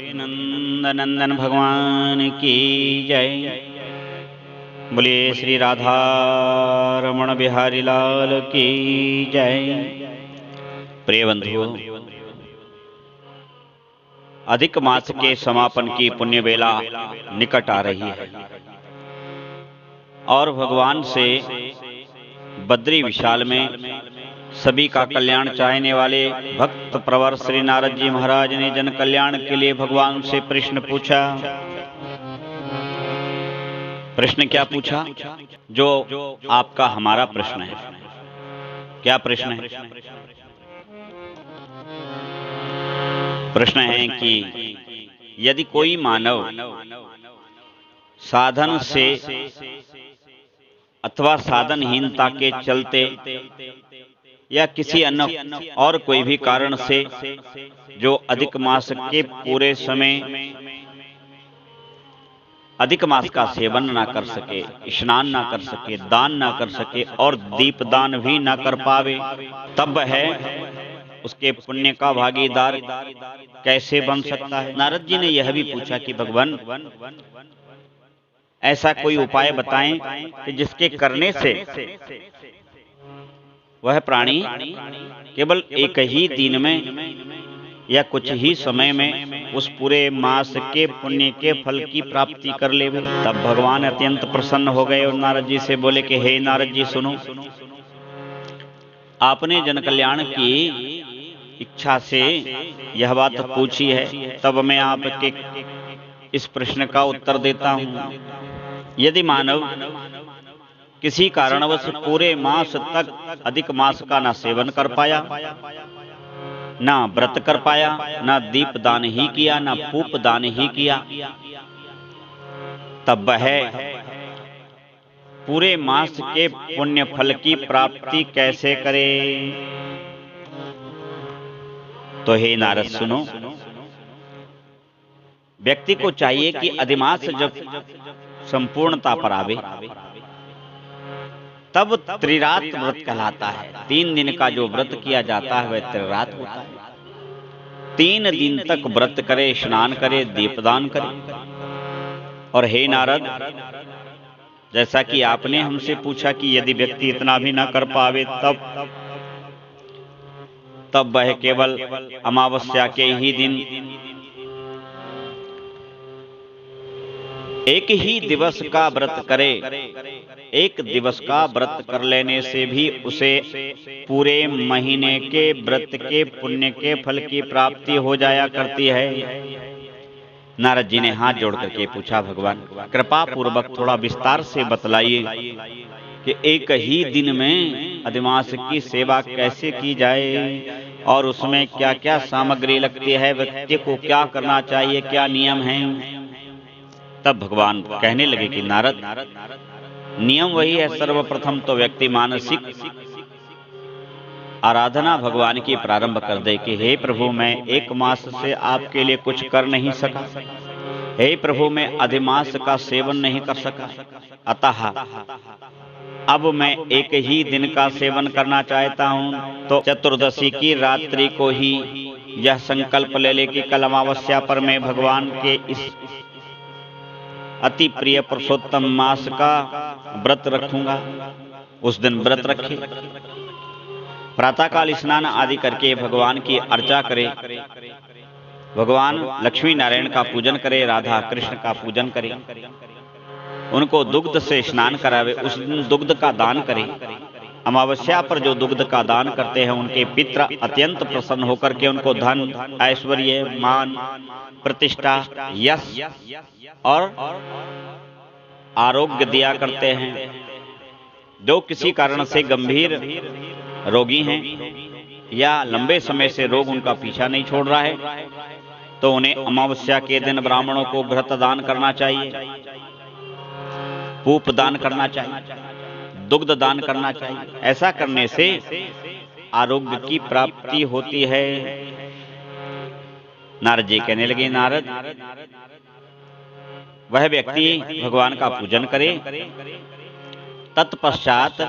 नंदन भगवान की जय। बोलिए श्री राधा रमण बिहारी लाल की जय। प्रिय बंधुओं, अधिक मास के समापन की पुण्य बेला निकट आ रही है और भगवान से बद्री विशाल में सभी का कल्याण चाहने वाले भक्त प्रवर श्री नारद जी महाराज ने जन कल्याण के लिए भगवान से प्रश्न पूछा। प्रश्न क्या पूछा? जो आपका हमारा प्रश्न है। क्या प्रश्न है? प्रश्न है कि यदि कोई मानव साधन से अथवा साधनहीनता के चलते या किसी अन्य और कोई भी कारण से जो अधिक मास के पूरे समय अधिक मास का सेवन ना कर सके, स्नान ना कर सके, दान ना कर सके और दीपदान भी ना कर पावे, तब है उसके पुण्य का भागीदार कैसे बन सकता है? नारद जी ने यह भी पूछा कि भगवान, ऐसा कोई उपाय बताएं कि जिसके करने से वह प्राणी केवल एक ही दिन में या कुछ ही समय में उस पूरे मास के पुण्य के फल की प्राप्ति कर ले। तब भगवान अत्यंत प्रसन्न हो गए और नारद जी से बोले कि हे नारद जी, सुनो, आपने जन कल्याण की इच्छा से यह बात पूछी है, तब मैं आपके इस प्रश्न का उत्तर देता हूं। यदि मानव किसी कारणवश पूरे मास तक अधिक मास का ना सेवन कर पाया, ना व्रत कर पाया, ना दीप दान ही किया, ना पूप दान ही किया, तब वह पूरे मास के पुण्य फल की प्राप्ति कैसे करे? तो हे नारद सुनो, व्यक्ति को चाहिए कि अधिमास जब संपूर्णता पर आवे तब त्रिरात व्रत कहलाता है। 3 दिन का जो व्रत किया जाता है वह त्रिरात होता है। 3 दिन तक व्रत करे, स्नान करे, दीपदान करे। और हे नारद, जैसा कि आपने हमसे पूछा कि यदि व्यक्ति इतना भी ना कर पावे तब वह केवल अमावस्या के ही दिन एक ही दिवस का व्रत करे। एक दिवस का व्रत कर लेने से भी उसे पूरे महीने के व्रत के पुण्य के फल की प्राप्ति हो जाया करती है। नारद जी ने हाथ जोड़ करके पूछा, भगवान कृपा पूर्वक थोड़ा विस्तार से बतलाइए कि एक ही दिन में अधिमास की सेवा कैसे की जाए और उसमें क्या क्या सामग्री लगती है, व्यक्ति को क्या करना चाहिए, क्या नियम है। तब भगवान कहने लगे कि नारद, नियम वही है। सर्वप्रथम तो व्यक्ति मानसिक आराधना भगवान की प्रारंभ कर दे कि हे प्रभु, मैं एक मास से आपके लिए कुछ कर नहीं सका। हे प्रभु, मैं अधिमास का सेवन नहीं कर सका, अतः अब मैं एक ही दिन का सेवन करना चाहता हूं। तो चतुर्दशी की रात्रि को ही यह संकल्प ले ले कि कल अमावस्या पर मैं भगवान के इस अति प्रिय पुरुषोत्तम मास का व्रत रखूंगा। उस दिन व्रत रखे, प्रातःकाल स्नान आदि करके भगवान की अर्चा करे, भगवान लक्ष्मी नारायण का पूजन करे, राधा कृष्ण का पूजन करे, उनको दुग्ध से स्नान करावे, उस दिन दुग्ध का दान करे। अमावस्या पर जो दुग्ध का दान करते हैं उनके पित्र अत्यंत प्रसन्न होकर के उनको धन, ऐश्वर्य, मान, प्रतिष्ठा, यश और आरोग्य दिया करते हैं। जो किसी कारण से गंभीर रोगी हैं या लंबे समय से रोग उनका पीछा नहीं छोड़ रहा है, तो उन्हें अमावस्या के दिन ब्राह्मणों को घृत दान करना चाहिए, पूप दान करना चाहिए, दुग्ध दान करना चाहिए। ऐसा करने से आरोग्य की प्राप्ति होती है। नारद जी कहने लगे, नारद, वह व्यक्ति भगवान का पूजन करे, तत्पश्चात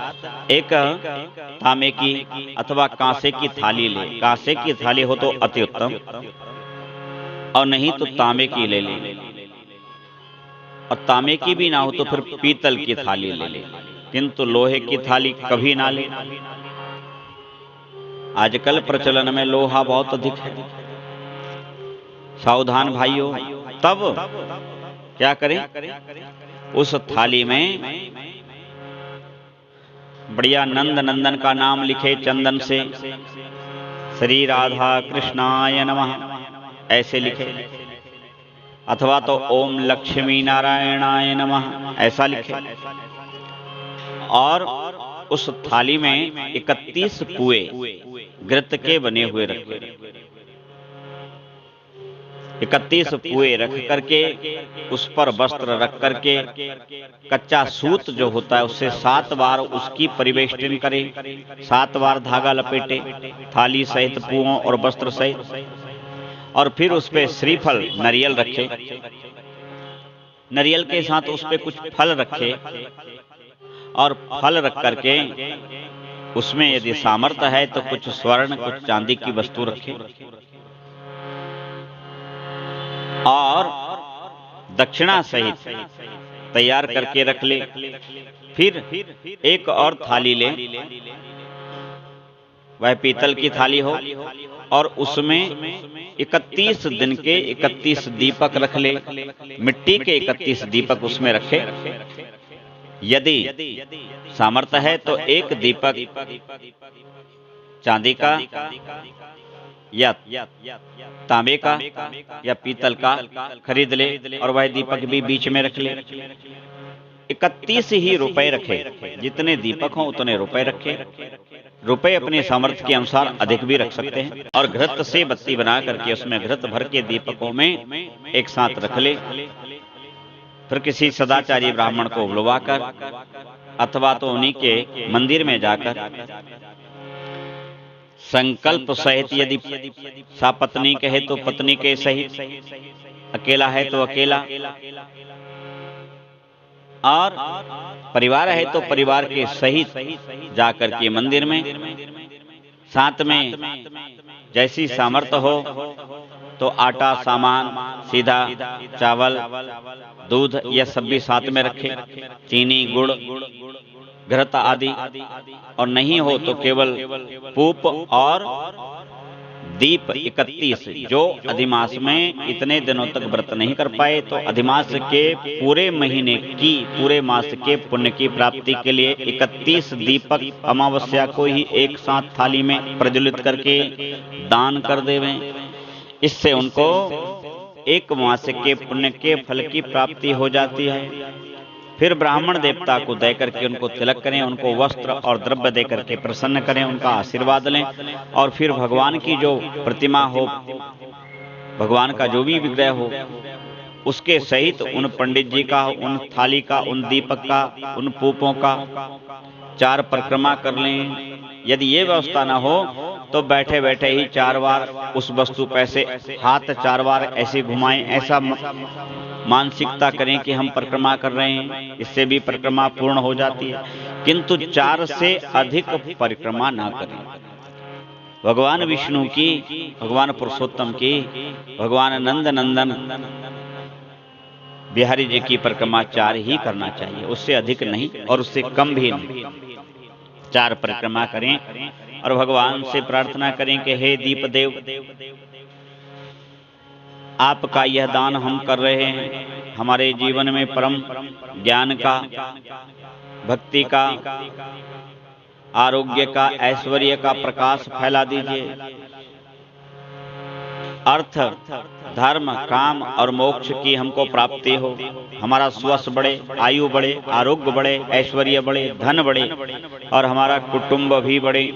एक तांबे की अथवा कांसे की थाली ले। कांसे की थाली हो तो अति उत्तम। और नहीं तो तांबे की ले ले, और तांबे की भी ना हो तो फिर पीतल की थाली ले ले, किंतु लोहे की थाली कभी ना ले। आजकल प्रचलन में लोहा बहुत अधिक है, सावधान भाइयों। तब क्या करें, उस थाली में बढ़िया नंद नंदन का नाम लिखे चंदन से, श्री राधा कृष्णाय नमः ऐसे लिखे, अथवा तो ओम लक्ष्मी नारायणाय नमः ऐसा लिखे, और उस थाली में 31 कुएं घृत के बने हुए रखे। 31 कुएं रख करके उस पर वस्त्र रख करके कच्चा सूत जो होता है उससे 7 बार उसकी परिवेष्टन करे, 7 बार धागा लपेटे थाली सहित कुओं और वस्त्र सहित, और फिर उस पे श्रीफल नारियल रखे, नारियल के साथ उस पे कुछ फल रखे, और फल रख करके उसमें यदि सामर्थ्य है तो कुछ स्वर्ण कुछ चांदी की वस्तु रखे, और दक्षिणा सहित तैयार करके रख ले। फिर एक और थाली ले, वह पीतल की थाली हो, और उसमें 31 दिन के 31 दीपक रख ले, मिट्टी के 31 दीपक उसमें रखे। यदि सामर्थ्य है तो एक दीपक चांदी का या तांबे का या पीतल का खरीद ले, और वह दीपक भी बीच में रख ले। 31 ही रुपए रखे, जितने दीपक हों उतने रुपए रखे। रुपए अपने सामर्थ्य के अनुसार अधिक भी रख सकते हैं, और घृत से बत्ती बना करके उसमें घृत भर के दीपकों में एक साथ रख ले। फिर किसी सदाचारी ब्राह्मण को बुलवाकर, अथवा तो उन्हीं के मंदिर में जाकर संकल्प सहित, यदि सापत्नी कहे तो पत्नी के सहित, अकेला है तो अकेला, और परिवार है तो परिवार के सहित जाकर के मंदिर में, साथ में जैसी सामर्थ्य हो तो आटा सामान, सीधा चावल, दूध, यह सब भी साथ में रखे, चीनी, गुड़, घृत आदि, और नहीं हो तो केवल पूप और दीप 31। जो अधिमास में इतने दिनों तक व्रत नहीं कर पाए तो अधिमास के पूरे महीने की, पूरे मास के पुण्य की प्राप्ति के लिए 31 दीपक अमावस्या को ही एक साथ थाली में प्रज्वलित करके दान कर देवें। इससे उनको एक मास के पुण्य के फल की प्राप्ति हो जाती है। फिर ब्राह्मण देवता को दे करके उनको तिलक करें, उनको वस्त्र और द्रव्य दे करके प्रसन्न करें, उनका आशीर्वाद लें, और फिर भगवान की जो प्रतिमा हो, भगवान का जो भी विग्रह हो, उसके सहित उन पंडित जी का, उन थाली का, उन दीपक का, उन पूपों का 4 परिक्रमा कर लें। यदि ये व्यवस्था ना हो तो बैठे बैठे ही 4 बार उस वस्तु पे से हाथ 4 बार ऐसे घुमाएं, ऐसा मानसिकता करें कि हम परिक्रमा कर रहे हैं, इससे भी परिक्रमा पूर्ण हो जाती है। किंतु 4 से अधिक परिक्रमा ना करें। भगवान विष्णु की, भगवान पुरुषोत्तम की, भगवान नंद नंदन बिहारी जी की परिक्रमा 4 ही करना चाहिए, उससे अधिक नहीं और उससे कम भी नहीं। 4 परिक्रमा करें और भगवान से प्रार्थना करें कि हे दीप देव, आपका यह दान हम कर रहे हैं, हमारे जीवन में परम ज्ञान का, भक्ति का, आरोग्य का, ऐश्वर्य का प्रकाश फैला दीजिए। अर्थ, धर्म, काम और मोक्ष की हमको प्राप्ति हो, हमारा स्वास्थ्य बढ़े, आयु बढ़े, आरोग्य बढ़े, ऐश्वर्य बढ़े, धन बढ़े, और हमारा कुटुंब भी बढ़े,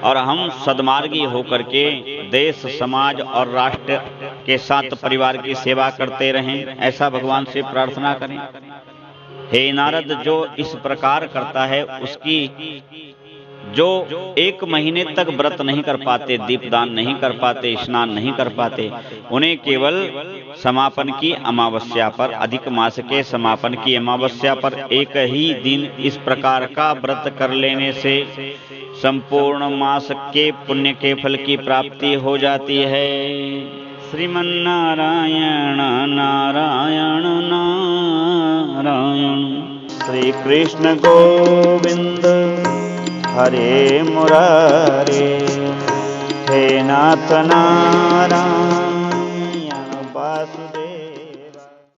और हम सद्मार्गी होकर के देश, समाज और राष्ट्र के साथ परिवार की सेवा करते रहें, ऐसा भगवान से प्रार्थना करें। हे नारद, जो इस प्रकार करता है उसकी, जो 1 महीने तक व्रत नहीं कर पाते, दीपदान नहीं कर पाते, स्नान नहीं कर पाते, उन्हें केवल समापन की अमावस्या पर, अधिक मास के समापन की अमावस्या पर 1 ही दिन इस प्रकार का व्रत कर लेने से संपूर्ण मास के पुण्य के फल की प्राप्ति हो जाती है। श्रीमन्नारायण नारायण नारायण। श्री कृष्ण गोविंद हरे मुरारे, हे नाथ नारायण